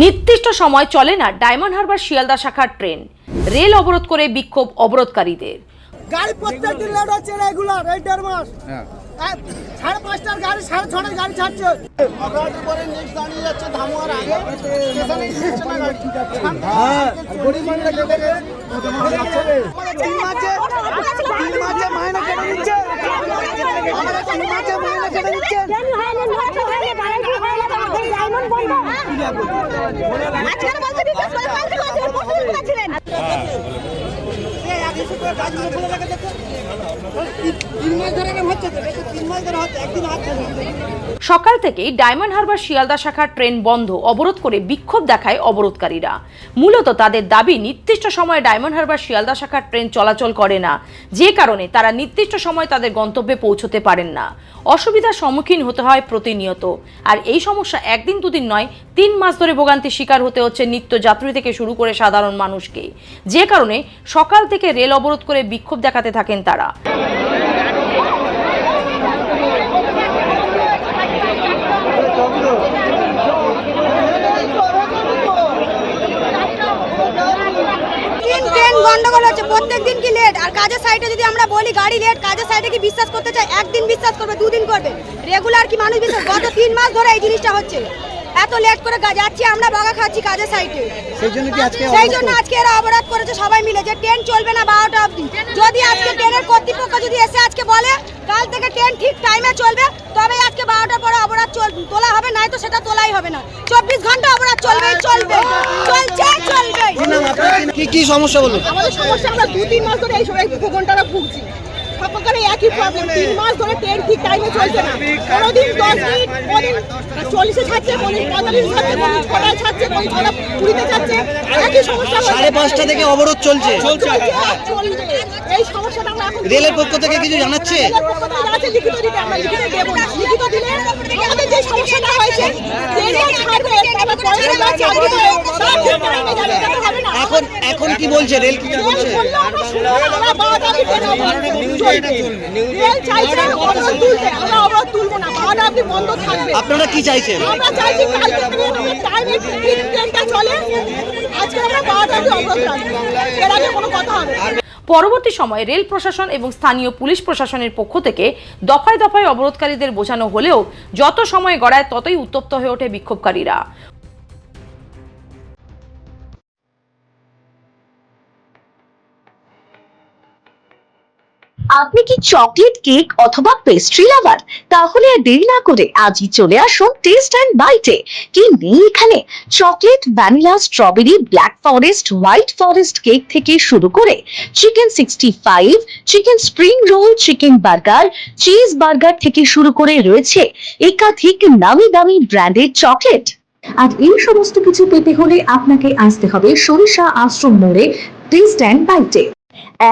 নির্দিষ্ট সময় চলে না ডায়মন্ড হারবার শিয়ালদা শাখার ট্রেন, রেল অবরোধ করে বিক্ষোভ অবরোধকারীদের। গাড়ি প্রত্যেকদিন লেট হচ্ছে রেগুলার, এই 1.5 মাস। 5:30টার গাড়ি 6:30টার গাড়ি ছাড়ছে। অবরোধের পরে নেক্সট দাঁড়িয়ে যাচ্ছে ধামুয়ার আগে স্টেশনে নিচ্ছে না গাড়ি। হ্যাঁ গরিব মানুষ লেগে গেছে। 3 মাসে মাইনে কেটে নিচ্ছে। আমাদের 3 মাসে মাইনে কেটে নিচ্ছে। আজকাল বলতে বিকাশ করে কালকে বলছিলেন সকাল থেকেই ডায়মন্ড হারবার শিয়ালদা শাখার ট্রেন বন্ধ অবরোধ করে বিক্ষোভ দেখায় অবরোধকারীরা। মূলত তাদের দাবি নির্দিষ্ট সময়ে ডায়মন্ড হারবার শিয়ালদা শাখার ট্রেন চলাচল করে না, যে কারণে তারা নির্দিষ্ট সময় তাদের গন্তব্যে পৌঁছতে পারেন না। অসুবিধার সম্মুখীন হতে হয় প্রতিনিয়ত। আর এই সমস্যা একদিন দুদিন নয়, 3 মাস ধরে ভোগান্তির শিকার হতে হচ্ছে নিত্যযাত্রী থেকে শুরু করে সাধারণ মানুষকে, যে কারণে সকাল থেকে রেল অবরোধ করে বিক্ষোভ দেখাতে থাকেন তারা। গন্ডগোল হচ্ছে প্রত্যেকদিন কি লেট, আর কাজের সাইডে যদি আমরা বলি গাড়ি লেট, কাজের সাইডে কি বিশ্বাস করতে চাই? একদিন বিশ্বাস করবে, 2 দিন করবে, রেগুলার কি মানুষ বিশ্বাস? গত 3 মাস ধরে এই জিনিসটা হচ্ছে, এত লেট করে যাচ্ছি আমরা, বাগা খাচ্ছি কাজের সাইডে। সেই জন্য আজকে এরা অবরোধ করেছে সবাই মিলে যে ট্রেন চলবে না 12টা অবধি। যদি আজকে ট্রেনের কর্তৃপক্ষ যদি এসে আজকে বলে কাল থেকে ট্রেন ঠিক টাইমে চলবে, তবে আজকে 12টার পরে অবরোধ তোলা হবে, নাই তো সেটা তোলাই হবে না। 24 ঘন্টা অবরোধ চলবে, চলবে, চলবে। কি সমস্যা বলুন? আমাদের সমস্যা, আমরা 2-3 মাস ধরে এই সময় ঘন্টাটা ভুগছি। সকালে একই প্রবলেম, 3 মাস ধরে ট্রেন ঠিক টাইমে চলছে না। কোনোদিন 10 মিনিট, কোনোদিন 40-এ ছাড়ছে, কোনোদিন 45-এ ছাড়ছে, কোনোদিন 6টায় ছাড়ছে, কোনোদিন 6:20-তে ছাড়ছে। একই সমস্যা, 5:30টা থেকে অবরোধ চলছে। এই সমস্যাটা আমরা এখন রেলের পক্ষ থেকে কিছু জানাচ্ছে? রেলের পক্ষ থেকে আছে, লিখিত দিতে, আমরা লিখিত দেব না। লিখিত দিলে আমাদের যে সমস্যাটা হয়েছে ট্রেনে ছাড়বে, তারপর পয়সা না চাকরি করে তার ঠিক টাইমে যাবে, এটা তো হবে না। এখন কি বলছে রেল? কি বলছে? আমরা শুনলাম, আমরা 12টা অবধি ট্রেন রেল চাইছে অবরোধ তুলতে, আমরা অবরোধ তুলবো না, 12টা অবধি বন্ধ থাকবে। আপনারা কি চাইছেন? আমরা চাইছি কালকে থেকে টাইমে ট্রেনটা চলে, আজকে আমরা 12টা অবধি অবরোধ রাখবো, এর আগে কোনো কথা হবে না। পরবর্তী সময়ে রেল প্রশাসন এবং স্থানীয় পুলিশ প্রশাসনের পক্ষ থেকে দফায় দফায় অবরোধকারীদের বোঝানো হলেও যত সময় গড়ায় ততই উত্তপ্ত হয়ে ওঠে বিক্ষোভকারীরা। আপনি কি চকলেট কেক অথবা পেস্ট্রি লাভার? তাহলে আর দেরি না করে আজই চলে আসুন টেস্ট অ্যান্ড বাইটে। কি নেই এখানে? Chocolate, vanilla, strawberry, black forest, white forest cake থেকে শুরু করে chicken 65, chicken spring roll, chicken burger, cheese burger থেকে শুরু করে রয়েছে একাধিক নামি দামি ব্র্যান্ডের চকলেট। আর এই সমস্ত কিছু পেতে হলে আপনাকে আসতে হবে সরিষা আশ্রম মোড়ে টেস্ট অ্যান্ড বাইটে।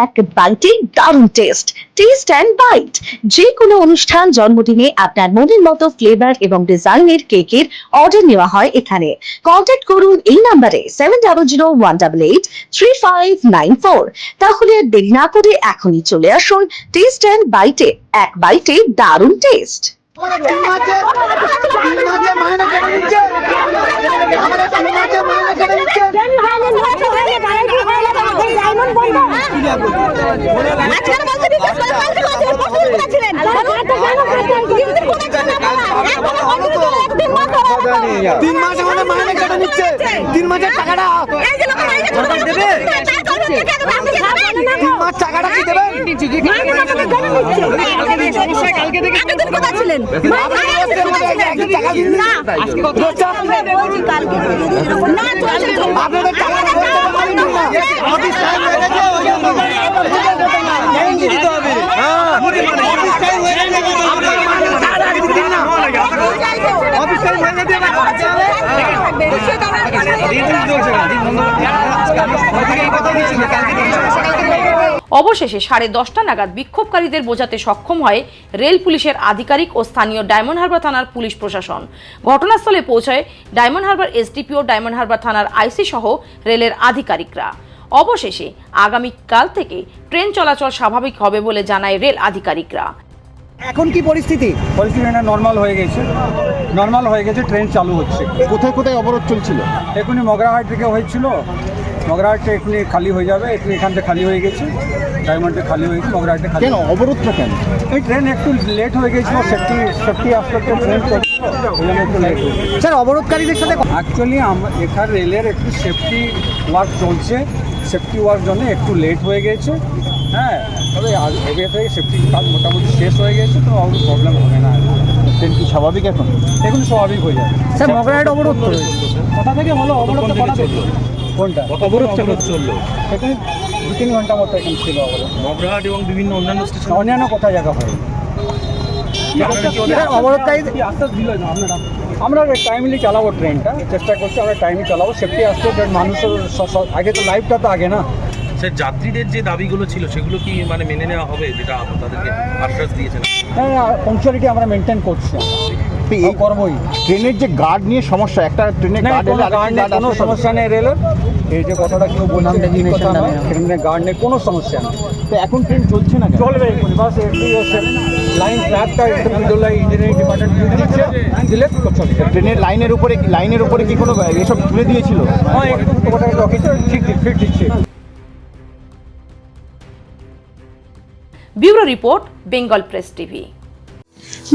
এক বাইটে দারুণ টেস্ট। টেস্ট অ্যান্ড বাইট যে কোনো অনুষ্ঠান, জন্মদিনে আপনার মনের মতো ফ্লেভার এবং ডিজাইনের কেকের অর্ডার নেওয়া হয় এখানে। কন্ট্যাক্ট করুন এই নাম্বারে 7001883594। তাহলে আর দেরি না করে এখনই চলে আসুন টেস্ট অ্যান্ড বাইটে। এক বাইটে দারুণ টেস্ট। আজকাল বলতে বিকাশ করে কালকে বলছিলেন 3 মাস আমাদের মাইনে কেটে নিচ্ছে। 3 মাসের টাকাটা দেবে? 3 মাস টাকাটা কি দেবেন? কালকে থেকে কোথায় ছিলেন? টাকা দিন না, আপনাদের টাকা অফিস টাইম হয়ে গেছে, দিতে হবে। অফিস টাইম হয়ে গেছে, অফিস টাইম হয়ে গেছে। অবশেষে 10:30 নাগাদ বিক্ষোভকারীদের বোঝাতে সক্ষম হয় রেল পুলিশের আধিকারিক ও স্থানীয় ডায়মন্ড হারবার থানার পুলিশ প্রশাসন। ঘটনাস্থলে পৌঁছায় diamond Harbour SDPO, diamond Harbour থানার আইসি সহ রেলের আধিকারিকরা। অবশেষে আগামীকাল থেকে ট্রেন চলাচল স্বাভাবিক হবে বলে জানায় রেল আধিকারিকরা। এখন কি পরিস্থিতি? পরিস্থিতি এটা নর্মাল হয়ে গেছে, ট্রেন চালু হচ্ছে। কোথায় কোথায় অবরোধ চলছিল? এখনই মগরাহাট থেকে হয়েছিল, মগরাহাটে এখনই খালি হয়ে যাবে, এখনই এখান থেকে খালি হয়ে গেছে, ডায়মন্ডে খালি হয়ে গেছে, মগরাহাটে খালি। কেন অবরোধটা কেন? এই ট্রেন একটু লেট হয়ে গেছিলো, সেফটি আসতে ট্রেন চলছিল, ওই জন্য একটু লেট হয়ে গেছে। স্যার অবরোধকারীদের সাথে অ্যাকচুয়ালি এখানে রেলের একটু সেফটি ওয়ার্ক চলছে, সেফটি ওয়ার্ক জন্য একটু লেট হয়ে গেছে। হ্যাঁ, তবে এবার থেকে সেফটি কাজ মোটামুটি শেষ হয়ে গেছে, তো আর প্রবলেম হবে না। ট্রেন কি স্বাভাবিক এখন? এখন স্বাভাবিক হয়ে যাবে। স্যার মগরাহাট অবরোধ তো কোথা থেকে হলো অবরোধটা? কোথা থেকে কোনটা অবরোধ চললো? এখানে 2-3 ঘন্টা মতো এখানে ছিল অবরোধ। মগরাহাট এবং বিভিন্ন অন্যান্য স্টেশন অন্যান্য কোথায় জায়গা হয় অবরোধকারীদের আস্তে দিল না আপনারা। আমরা টাইমলি চালাবো ট্রেনটা, চেষ্টা করছি আমরা টাইমলি চালাবো, সেফটি আসতে মানুষের আগে তো লাইফটা তো আগে না। স্যার যাত্রীদের যে দাবিগুলো ছিল সেগুলো কি মানে মেনে নেওয়া হবে, যেটা তাদেরকে আশ্বাস দিয়েছেন? হ্যাঁ, পাংচুয়ালিটি আমরা মেনটেন করছি, করবোই। ট্রেনের যে গার্ড নিয়ে সমস্যা, একটা ট্রেনে গার্ড কোনো সমস্যা নেই রেলের। এই যে কথাটা কেউ বলছে ঠিক কথা নয়, ট্রেনের গার্ড নেই, কোনো সমস্যা নেই। তো এখন ট্রেন চলছে না কেন? চলবে এখনই, বাস একটু লাইন ট্র্যাকটা একটু ইঞ্জিনিয়ারিং ডিপার্টমেন্ট দিলে তো চলবে। ট্রেনের লাইনের উপরে কি কোনো এসব তুলে দিয়েছিল? হ্যাঁ, একটু কথাটা রকেছে, ঠিক ঠিক। Bureau report, Bengal press TV.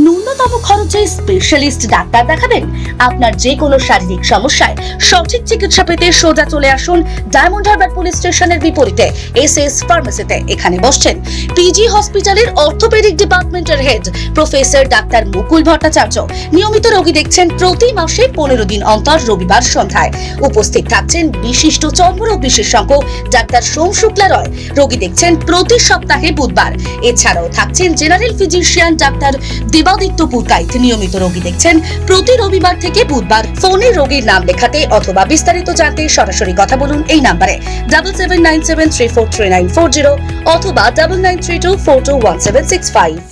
ন্যূনতম খরচে স্পেশালিস্ট ডাক্তার দেখাবেন? আপনার যে কোনো শারীরিক সমস্যায় সঠিক চিকিৎসা পেতে সোজা চলে আসুন ডায়মন্ড হারবার পুলিশ স্টেশনের বিপরীতে এসএস ফার্মেসিতে। এখানে বসছেন পিজি হসপিটালের অর্থোপেডিক ডিপার্টমেন্টের হেড প্রফেসর ডাক্তার মুকুল ভট্টাচার্য। নিয়মিত রোগী দেখছেন প্রতি মাসে 15 দিন অন্তর রবিবার সন্ধ্যায়। উপস্থিত থাকছেন বিশিষ্ট চর্মরোগ বিশেষজ্ঞ ডাক্তার সোম শুক্লা রয়। রোগী দেখছেন প্রতি সপ্তাহে বুধবার। এছাড়াও থাকছেন general physician doctor Debaditya Purkait. নিয়মিত রোগী দেখছেন প্রতি রবিবার থেকে বুধবার। ফোনে রোগীর নাম লেখাতে অথবা বিস্তারিত জানতে সরাসরি কথা বলুন এই নাম্বারে 7797343940 অথবা 9932421765।